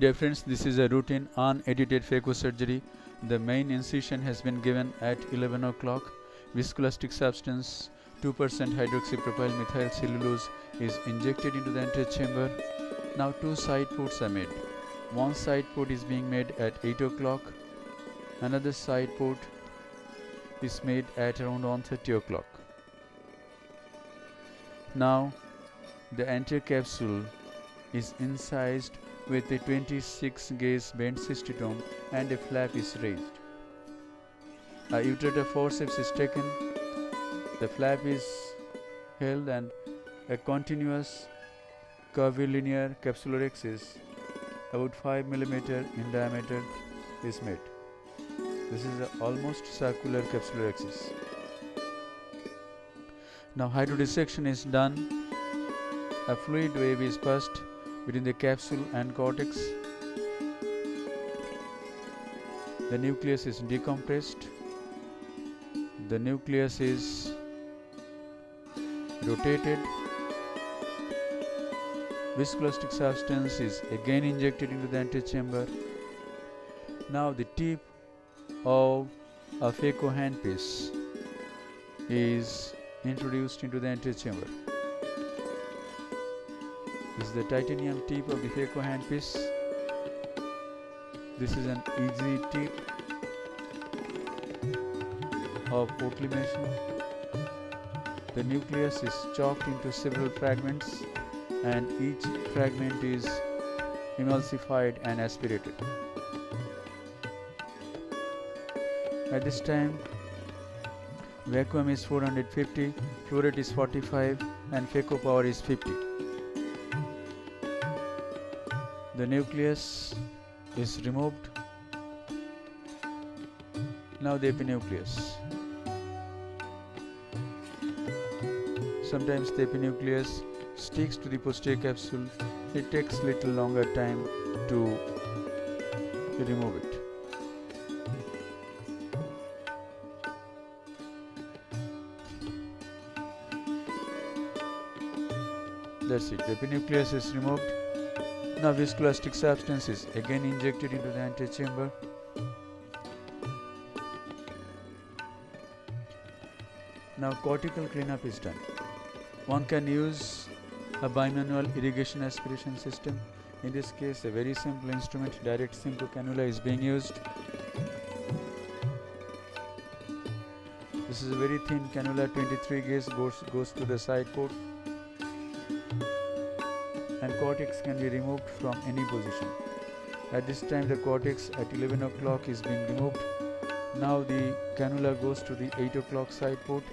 Dear friends, this is a routine unedited phaco surgery. The main incision has been given at 11 o'clock. Viscoelastic substance 2% hydroxypropyl methyl cellulose is injected into the antechamber. Now two side ports are made. One side port is being made at 8 o'clock. Another side port is made at around 1:30 o'clock. Now the anterior capsule is incised with a 26 gauge bent cystitome and a flap is raised. A uteter forceps is taken, the flap is held and a continuous curvilinear capsular axis about 5 mm in diameter is made. This is an almost circular capsular axis. Now hydrodissection is done. A fluid wave is passed between the capsule and cortex. The nucleus is decompressed. The nucleus is rotated. Viscoelastic substance is again injected into the antechamber. Now the tip of a phaco handpiece is introduced into the antechamber. This is the titanium tip of the phaco handpiece. This is an easy tip of occlusion. The nucleus is chopped into several fragments and each fragment is emulsified and aspirated. At this time, vacuum is 450, flow rate is 45 and phaco power is 50. The nucleus is removed. Now the epinucleus. Sometimes the epinucleus sticks to the posterior capsule. It takes little longer time to remove it. That's it. The epinucleus is removed. Now viscoelastic substance is again injected into the antechamber. Now cortical cleanup is done. One can use a bimanual irrigation aspiration system. In this case, a very simple instrument, direct simple cannula, is being used. This is a very thin cannula, 23 gauge, goes to the side port. And cortex can be removed from any position. At this time the cortex at 11 o'clock is being removed. Now the cannula goes to the 8 o'clock side port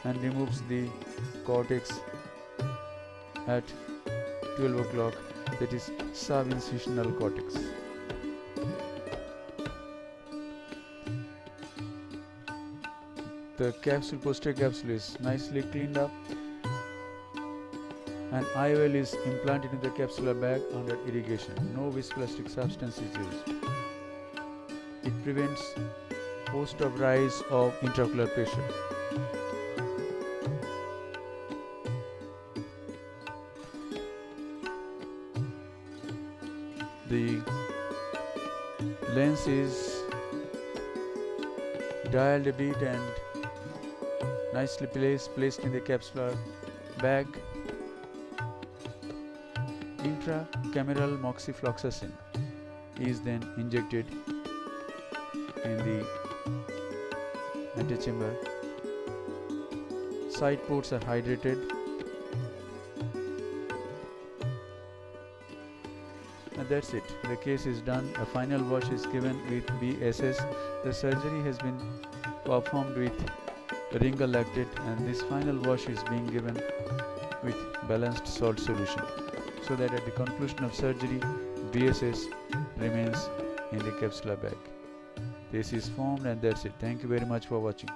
and removes the cortex at 12 o'clock, that is subincisional cortex. The capsule, posterior capsule, is nicely cleaned up. An IOL is implanted in the capsular bag under irrigation. No viscoelastic substance is used. It prevents post-op rise of intraocular pressure. The lens is dialed a bit and nicely placed in the capsular bag. Intracameral moxifloxacin is then injected in the antechamber. Side ports are hydrated. And that's it. The case is done. A final wash is given with BSS. The surgery has been performed with Ringal lactate and this final wash is being given with balanced salt solution, so that at the conclusion of surgery, BSS remains in the capsular bag. This is formed and that's it. Thank you very much for watching.